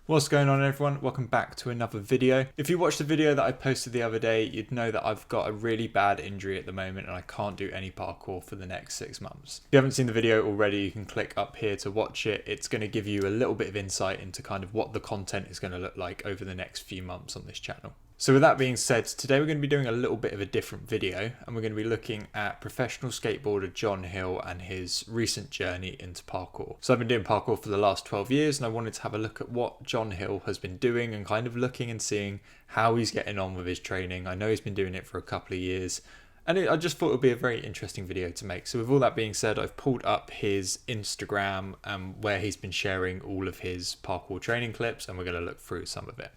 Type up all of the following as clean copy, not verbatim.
What's going on, everyone? Welcome back to another video. If you watched the video that I posted the other day, you'd know that I've got a really bad injury at the moment and I can't do any parkour for the next 6 months. If you haven't seen the video already, you can click up here to watch it. It's going to give you a little bit of insight into kind of what the content is going to look like over the next few months on this channel. So with that being said, today we're going to be doing a little bit of a different video and we're going to be looking at professional skateboarder John Hill and his recent journey into parkour. So I've been doing parkour for the last 12 years and I wanted to have a look at what John Hill has been doing and kind of looking and seeing how he's getting on with his training. I know he's been doing it for a couple of years and I just thought it would be a very interesting video to make. So with all that being said, I've pulled up his Instagram where he's been sharing all of his parkour training clips and we're going to look through some of it.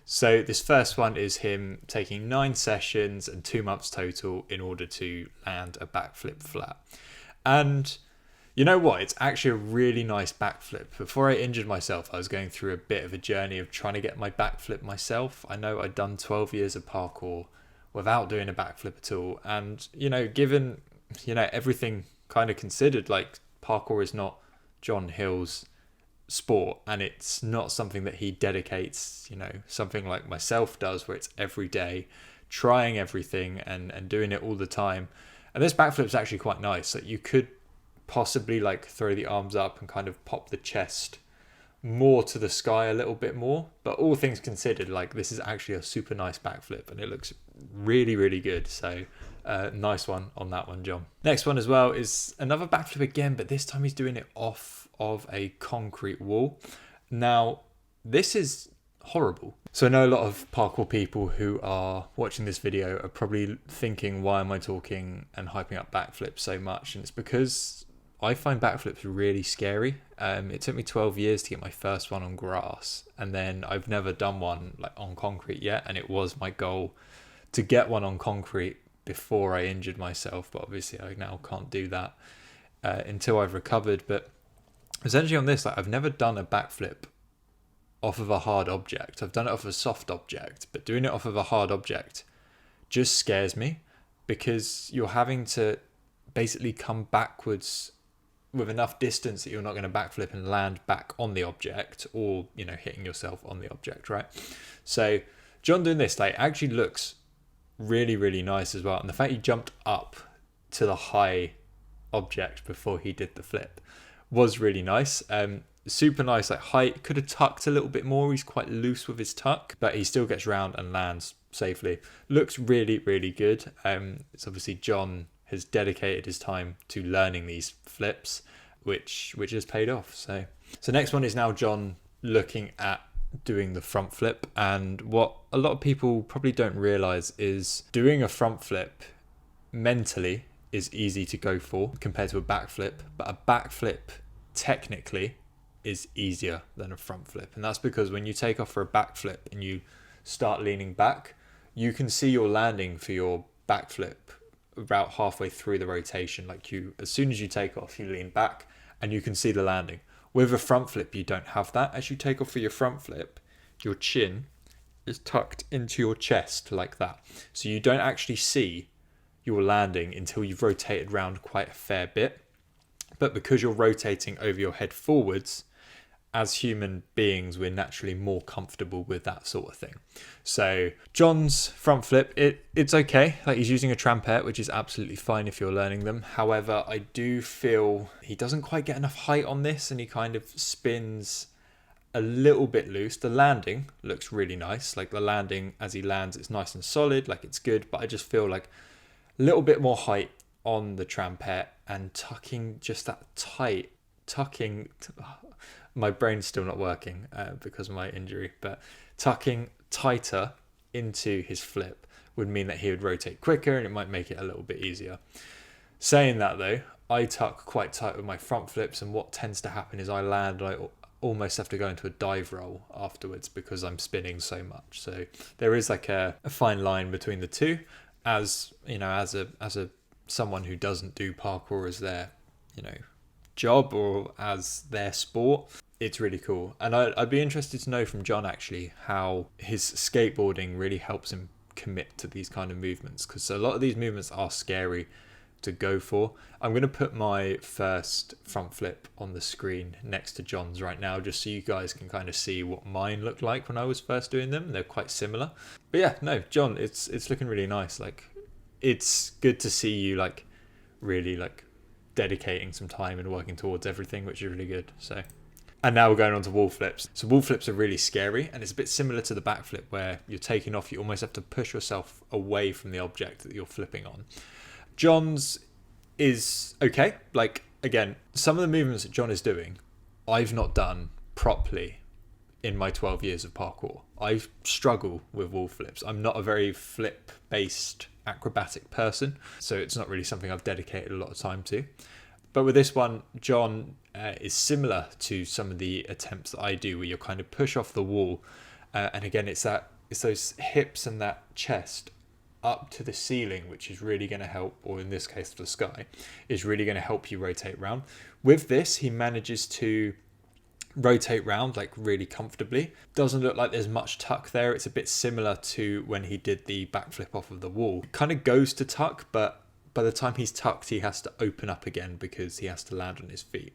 So this first one is him taking 9 sessions and 2 months total in order to land a backflip flat. And you know what? It's actually a really nice backflip. Before I injured myself, I was going through a bit of a journey of trying to get my backflip myself. I know I'd done 12 years of parkour without doing a backflip at all. And, given, everything kind of considered, like parkour is not John Hill's sport and it's not something that he dedicates, something like myself does where it's every day trying everything and doing it all the time. And this backflip's actually quite nice. Like you could possibly like throw the arms up and kind of pop the chest more to the sky a little bit more, but all things considered, like this is actually a super nice backflip and it looks really, really good. So nice one on that one, John. Next one as well is another backflip again, but this time he's doing it off of a concrete wall. Now, this is horrible. So I know a lot of parkour people who are watching this video are probably thinking, why am I talking and hyping up backflips so much? And it's because I find backflips really scary. It took me 12 years to get my first one on grass, and then I've never done one like on concrete yet, and it was my goal to get one on concrete before I injured myself, but obviously I now can't do that until I've recovered. But essentially on this, like, I've never done a backflip off of a hard object. I've done it off of a soft object, but doing it off of a hard object just scares me because you're having to basically come backwards with enough distance that you're not going to backflip and land back on the object or, hitting yourself on the object, right? So John doing this, like, actually looks really, really nice as well. And the fact he jumped up to the high object before he did the flip was really nice. Super nice, like height. Could have tucked a little bit more. He's quite loose with his tuck, but he still gets round and lands safely. Looks really, really good. It's obviously John has dedicated his time to learning these flips, which has paid off. So next one is now John looking at doing the front flip. And what a lot of people probably don't realize is doing a front flip mentally is easy to go for compared to a backflip, but a backflip technically is easier than a front flip. And that's because when you take off for a backflip and you start leaning back, you can see your landing for your backflip about halfway through the rotation. Like as soon as you take off, you lean back and you can see the landing. With a front flip, you don't have that. As you take off for your front flip, your chin is tucked into your chest like that. So you don't actually see your landing until you've rotated around quite a fair bit. But because you're rotating over your head forwards, as human beings, we're naturally more comfortable with that sort of thing. So John's front flip, it's okay. Like he's using a trampette, which is absolutely fine if you're learning them. However, I do feel he doesn't quite get enough height on this and he kind of spins a little bit loose. The landing looks really nice. Like the landing as he lands, it's nice and solid, like it's good. But I just feel like a little bit more height on the trampette and tucking just that tight, my brain's still not working because of my injury, but tucking tighter into his flip would mean that he would rotate quicker and it might make it a little bit easier. Saying that though, I tuck quite tight with my front flips, and what tends to happen is I land, I almost have to go into a dive roll afterwards because I'm spinning so much. So there is like a fine line between the two. As a someone who doesn't do parkour as their job or as their sport, it's really cool. And I'd be interested to know from John actually how his skateboarding really helps him commit to these kind of movements, because a lot of these movements are scary to go for. I'm going to put my first front flip on the screen next to John's right now, just so you guys can kind of see what mine looked like when I was first doing them. They're quite similar. But yeah, no, John, it's looking really nice. Like, it's good to see you like really like dedicating some time and working towards everything, which is really good. So, and now we're going on to wall flips. So wall flips are really scary, and it's a bit similar to the backflip where you're taking off, you almost have to push yourself away from the object that you're flipping on. John's is okay. Like, again, some of the movements that John is doing, I've not done properly in my 12 years of parkour. I struggle with wall flips. I'm not a very flip-based acrobatic person, so it's not really something I've dedicated a lot of time to. But with this one, John is similar to some of the attempts that I do, where you kind of push off the wall, and again, it's those hips and that chest up to the ceiling, which is really going to help, or in this case the sky, is really going to help you rotate round. With this, he manages to rotate round like really comfortably. Doesn't look like there's much tuck there. It's a bit similar to when he did the backflip off of the wall. It kind of goes to tuck, but by the time he's tucked, he has to open up again because he has to land on his feet.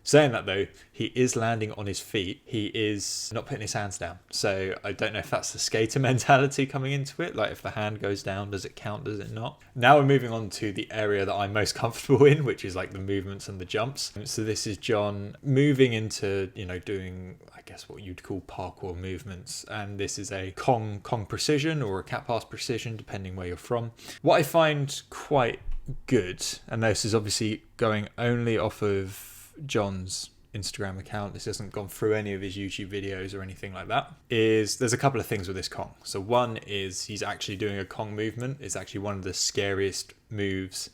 Saying that though, he is landing on his feet. He is not putting his hands down. So I don't know if that's the skater mentality coming into it. Like, if the hand goes down, does it count? Does it not? Now we're moving on to the area that I'm most comfortable in, which is like the movements and the jumps. So this is John moving into, you know, doing, I guess, what you'd call parkour movements. And this is a Kong Precision or a cat pass Precision, depending where you're from. What I find quite good, and this is obviously going only off of John's Instagram account, this hasn't gone through any of his YouTube videos or anything like that, is there's a couple of things with this Kong. So one is he's actually doing a Kong movement. It's actually one of the scariest moves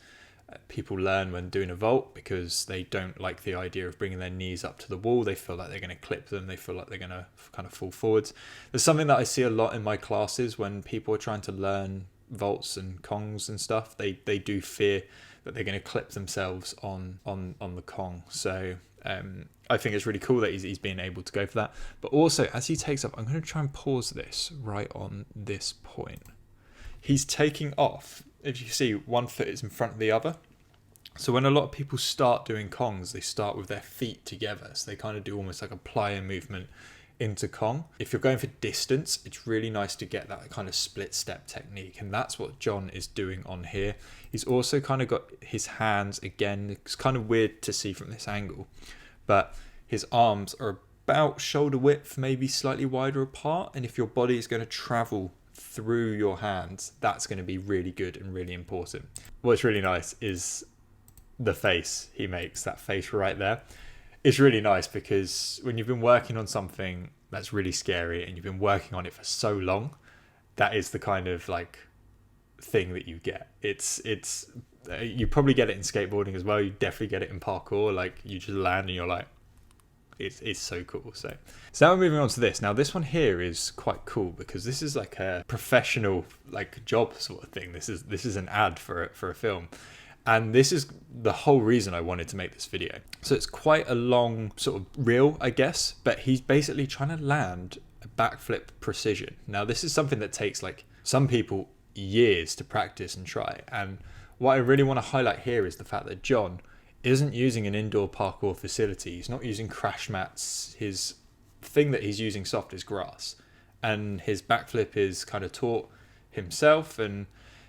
people learn when doing a vault, because they don't like the idea of bringing their knees up to the wall. They feel like they're going to clip them. They feel like they're going to kind of fall forwards. There's something that I see a lot in my classes when people are trying to learn vaults and Kongs and stuff. They do fear that they're going to clip themselves on the Kong. So I think it's really cool that he's being able to go for that. But also, as he takes up, I'm going to try and pause this right on this point. He's taking off. If you see, one foot is in front of the other. So when a lot of people start doing Kongs, they start with their feet together. So they kind of do almost like a plyo movement into Kong. If you're going for distance, it's really nice to get that kind of split step technique, and that's what John is doing on here. He's also kind of got his hands, again, it's kind of weird to see from this angle, but his arms are about shoulder width, maybe slightly wider apart, and if your body is going to travel through your hands, that's going to be really good and really important. What's really nice is the face he makes, that face right there. It's really nice because when you've been working on something that's really scary and you've been working on it for so long, that is the kind of like thing that you get. It's you probably get it in skateboarding as well. You definitely get it in parkour. Like, you just land and you're like, it's so cool. So now we're moving on to this. Now this one here is quite cool because this is like a professional like job sort of thing. This is an ad for a film. And this is the whole reason I wanted to make this video. So it's quite a long sort of reel, I guess, but he's basically trying to land a backflip precision. Now, this is something that takes like some people years to practice and try. And what I really want to highlight here is the fact that John isn't using an indoor parkour facility. He's not using crash mats. His thing that he's using soft is grass. And his backflip is kind of taught himself. And,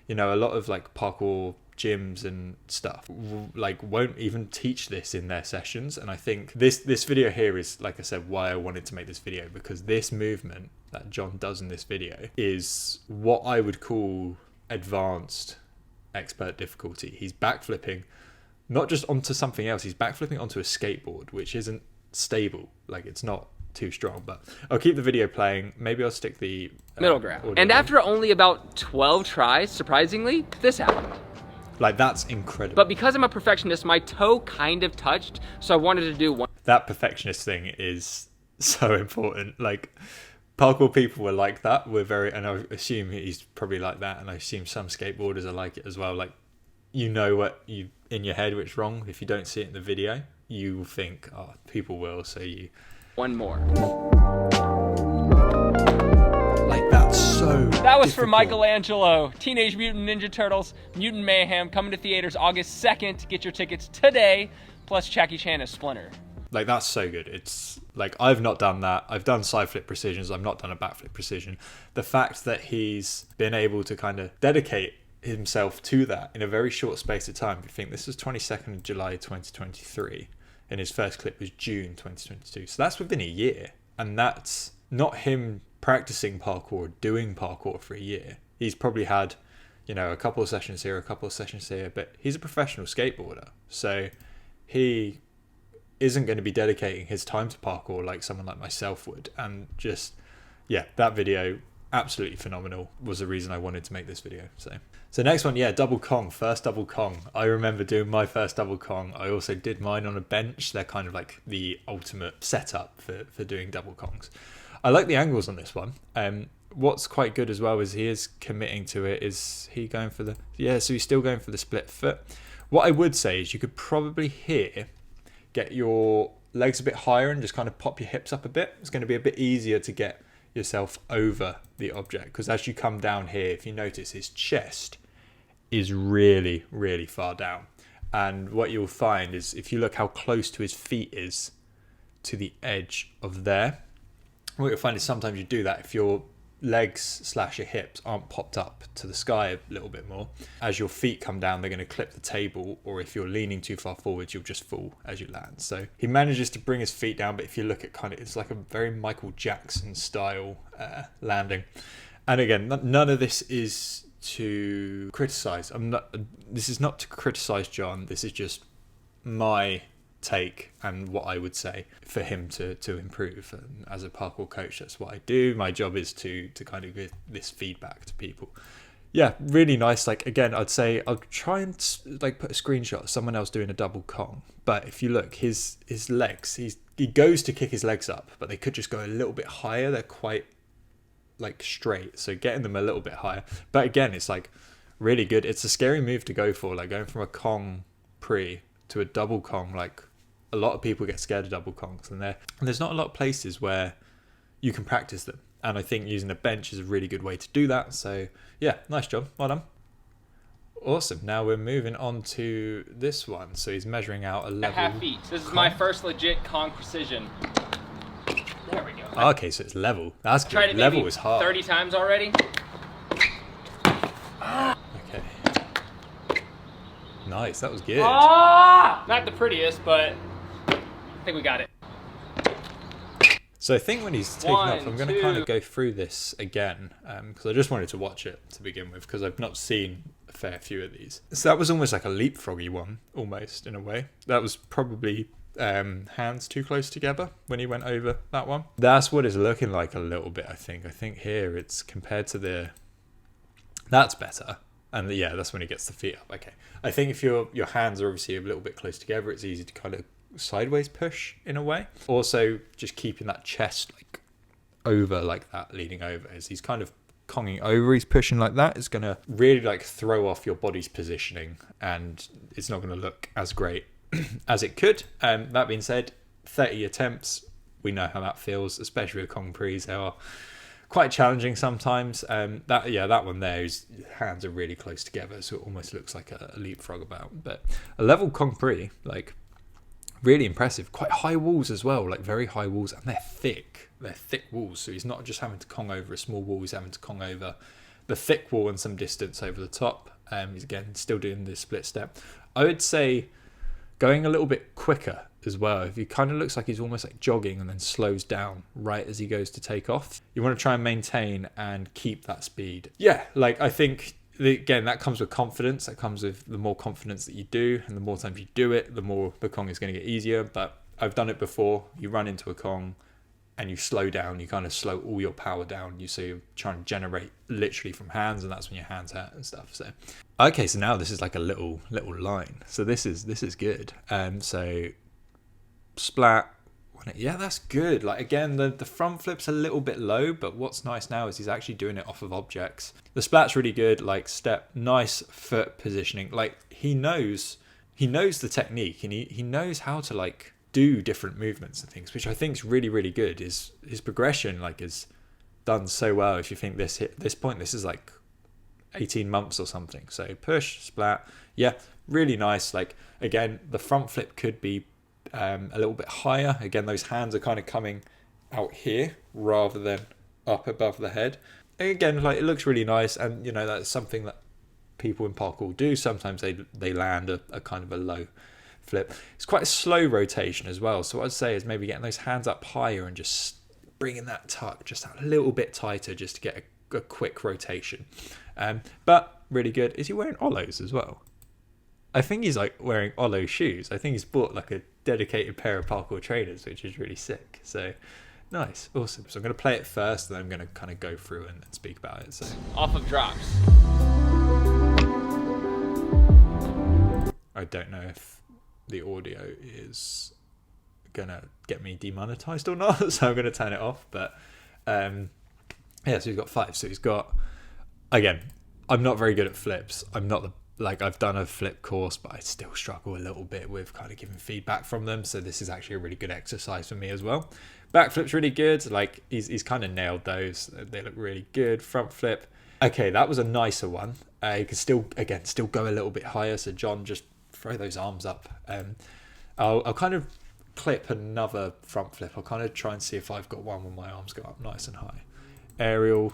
you know, a lot of like parkour gyms and stuff like won't even teach this in their sessions. And I think this video here is, like I said, why I wanted to make this video, because this movement that John does in this video is what I would call advanced expert difficulty. He's backflipping not just onto something else, he's backflipping onto a skateboard, which isn't stable. Like, it's not too strong, but I'll keep the video playing. Maybe I'll stick the middle ground. And after only about 12 tries, surprisingly, this happened. Like, that's incredible. But because I'm a perfectionist, my toe kind of touched, so I wanted to do one. That perfectionist thing is so important. Like, parkour people were like that. And I assume he's probably like that, and I assume some skateboarders are like it as well. Like, you know what you in your head which wrong. If you don't see it in the video, you will think, oh, people will, so you... One more. Like, that's so... That was for difficult. Michelangelo. Teenage Mutant Ninja Turtles, Mutant Mayhem, coming to theaters August 2nd. Get your tickets today, plus Jackie Chan as Splinter. Like, that's so good. It's like, I've not done that. I've done side flip precisions. I've not done a backflip precision. The fact that he's been able to kind of dedicate himself to that in a very short space of time. If you think this was 22nd of July 2023 and his first clip was June 2022. So that's within a year. And that's not him practicing parkour, doing parkour for a year. He's probably had, you know, a couple of sessions here, a couple of sessions here, but he's a professional skateboarder. So he isn't going to be dedicating his time to parkour like someone like myself would. And just, yeah, that video, absolutely phenomenal, was the reason I wanted to make this video. So next one, yeah, double Kong, first double Kong. I remember doing my first double Kong. I also did mine on a bench. They're kind of like the ultimate setup for doing double Kongs. I like the angles on this one. What's quite good as well is he is committing to it. Is he going for the, yeah, so he's still going for the split foot. What I would say is you could probably here get your legs a bit higher and just kind of pop your hips up a bit. It's going to be a bit easier to get yourself over the object, because as you come down here, if you notice, his chest is really, really far down. And what you'll find is if you look how close to his feet is to the edge of there, what you'll find is sometimes you do that if your legs / your hips aren't popped up to the sky a little bit more. As your feet come down, they're going to clip the table, or if you're leaning too far forwards, you'll just fall as you land. So he manages to bring his feet down, but if you look at kind of, it's like a very Michael Jackson style landing. And again, none of this is to criticize. This is not to criticize John. This is just my take and what I would say for him to improve. And as a parkour coach, that's what I do. My job is to kind of give this feedback to people. Yeah, really nice. Like, again, I'd say I'll try and like put a screenshot of someone else doing a double Kong. But if you look, his legs, he goes to kick his legs up, but they could just go a little bit higher. They're quite like straight, so getting them a little bit higher. But again, it's like really good. It's a scary move to go for, like going from a Kong pre to a double Kong. Like, a lot of people get scared of double Kongs, and there's not a lot of places where you can practice them. And I think using a bench is a really good way to do that. So yeah, nice job, well done. Awesome. Now we're moving on to this one. So he's measuring out a level. Half feet. This is my first legit Kong precision. There we go. Oh, okay, so it's level. That's good. Tried it level is hard. 30 times already. Okay. Nice, that was good. Not the prettiest, but I think we got it. So I think when he's taken off, I'm going to kind of go through this again, because I just wanted to watch it to begin with, because I've not seen a fair few of these. So that was almost like a leapfroggy one, almost, in a way. That was probably hands too close together when he went over that one. That's what it's looking like a little bit, I think. I think here it's compared to the... That's better. And yeah, that's when he gets the feet up. Okay. I think if your hands are obviously a little bit close together, it's easy to kind of sideways push in a way. Also, just keeping that chest like over like that, leaning over, as he's kind of conging over, he's pushing like that. It's going to really like throw off your body's positioning, and it's not going to look as great as it could. That being said, 30 attempts, we know how that feels, especially with Kong Prees. They are quite challenging sometimes. That one there, his hands are really close together, so it almost looks like a leapfrog about. But a level Kong Pre, like, really impressive. Quite high walls as well, like very high walls, and they're thick. They're thick walls, so he's not just having to Kong over a small wall, he's having to Kong over the thick wall and some distance over the top. He's again still doing the split step. I would say going a little bit quicker as well. If he kind of looks like he's almost like jogging and then slows down right as he goes to take off. You want to try and maintain and keep that speed. Yeah, like I think... Again, that comes with confidence. That comes with the more confidence that you do, and the more times you do it, the more the Kong is going to get easier. But I've done it before. You run into a Kong and you slow down. You kind of slow all your power down. So you're trying to generate literally from hands, and that's when your hands hurt and stuff. So okay, so now this is like a little line. So this is good. So splat. Yeah, that's good. Like again, the front flip's a little bit low, but what's nice now is he's actually doing it off of objects. The splat's really good. Like step, nice foot positioning. Like he knows the technique, and he knows how to like do different movements and things, which I think is really, really good. His progression like is done so well. If you think this point, this is like 18 months or something. So push, splat, yeah, really nice. Like, again, the front flip could be a little bit higher. Again, those hands are kind of coming out here rather than up above the head. And again, like, it looks really nice, and you know, that's something that people in parkour do. Sometimes they land a kind of a low flip. It's quite a slow rotation as well. So what I'd say is maybe getting those hands up higher and just bringing that tuck just a little bit tighter just to get a quick rotation. But really good. Is he wearing Olos as well? I think he's like wearing Olo shoes. I think he's bought like a dedicated pair of parkour trainers, which is really sick. So nice, awesome. So I'm going to play it first, and then I'm going to kind of go through and speak about it. So Off of drops. I don't know if the audio is gonna get me demonetized or not, so I'm gonna turn it off. But yeah, so he's got 5. So he's got, again, I'm not very good at flips. I'm not I've done a flip course, but I still struggle a little bit with kind of giving feedback from them. So this is actually a really good exercise for me as well. Backflip's really good. Like, he's kind of nailed those. They look really good. Front flip. Okay, that was a nicer one. You can still go a little bit higher. So John, just throw those arms up. I'll kind of clip another front flip. I'll kind of try and see if I've got one where my arms go up nice and high. Aerial.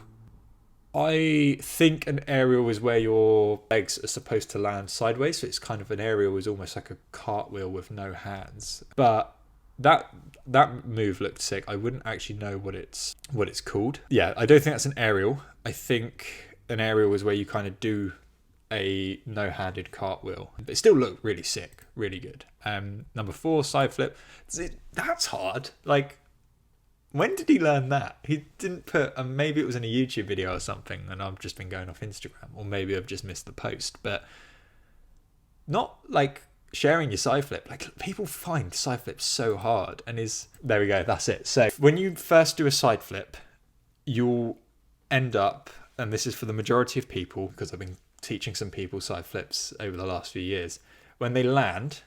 I think an aerial is where your legs are supposed to land sideways. So it's kind of, an aerial is almost like a cartwheel with no hands. But that move looked sick. I wouldn't actually know what it's called. Yeah, I don't think that's an aerial. I think an aerial is where you kind of do a no-handed cartwheel. But it still looked really sick, really good. Number 4, side flip. That's hard. Like, when did he learn that? He didn't put, maybe it was in a YouTube video or something, and I've just been going off Instagram, or maybe I've just missed the post. But not like sharing your side flip. Like, people find side flips so hard, and there we go, that's it. So when you first do a side flip, you'll end up, and this is for the majority of people, because I've been teaching some people side flips over the last few years, when they land,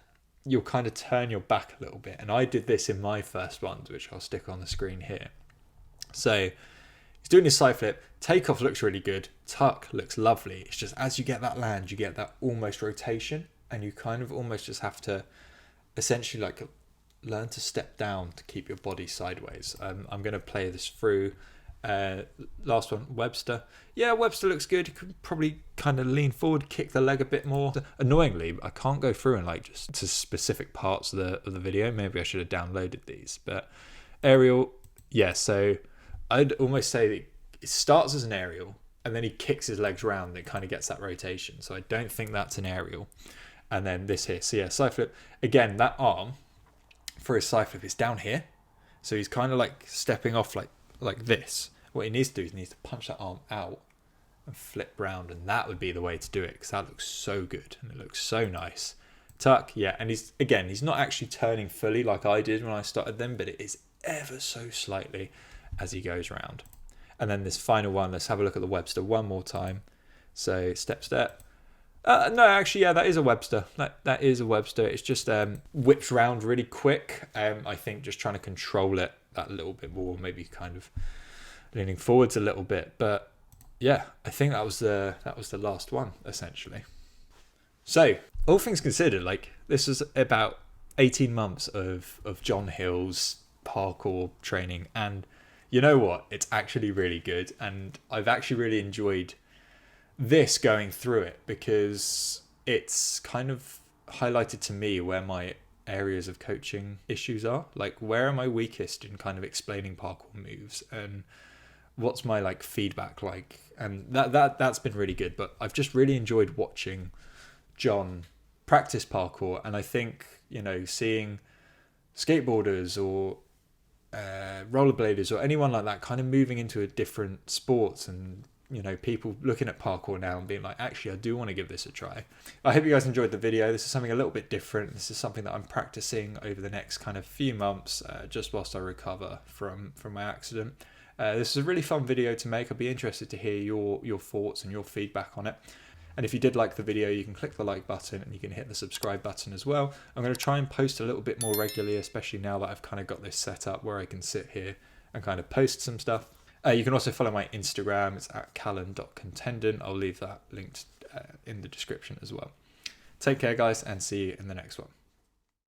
you'll kind of turn your back a little bit. And I did this in my first ones, which I'll stick on the screen here. So he's doing his side flip. Takeoff looks really good. Tuck looks lovely. It's just, as you get that land, you get that almost rotation, and you kind of almost just have to essentially like learn to step down to keep your body sideways. I'm going to play this through. Last one, Webster. Yeah, Webster looks good. You could probably kind of lean forward, kick the leg a bit more. Annoyingly, I can't go through and like just to specific parts of the video. Maybe I should have downloaded these. But aerial, yeah. So I'd almost say that it starts as an aerial, and then he kicks his legs round. And it kind of gets that rotation. So I don't think that's an aerial. And then this here. So yeah, side flip. Again, that arm for his side flip is down here. So he's kind of like stepping off like this. What he needs to do is he needs to punch that arm out and flip round, and that would be the way to do it, because that looks so good and it looks so nice. Tuck, yeah, and he's not actually turning fully like I did when I started them, but it is ever so slightly as he goes round. And then this final one, let's have a look at the Webster one more time. So step. No, actually, yeah, that is a Webster. That is a Webster. It's just whips round really quick. I think just trying to control it that little bit more, maybe kind of leaning forwards a little bit. But yeah, I think that was the last one essentially. So all things considered, like, this was about 18 months of John Hill's parkour training, and you know what, it's actually really good, and I've actually really enjoyed this going through it, because it's kind of highlighted to me where my areas of coaching issues are. Like, where am I weakest in kind of explaining parkour moves, and what's my like feedback like, and that's been really good. But I've just really enjoyed watching John practice parkour, and I think, you know, seeing skateboarders or rollerbladers or anyone like that kind of moving into a different sports, and you know, people looking at parkour now and being like, actually, I do want to give this a try. I hope you guys enjoyed the video. This is something a little bit different. This is something that I'm practicing over the next kind of few months, just whilst I recover from my accident. This is a really fun video to make. I'd be interested to hear your thoughts and your feedback on it. And if you did like the video, you can click the like button, and you can hit the subscribe button as well. I'm going to try and post a little bit more regularly, especially now that I've kind of got this set up where I can sit here and kind of post some stuff. You can also follow my Instagram. It's at callun.contendant. I'll leave that linked in the description as well. Take care, guys, and see you in the next one.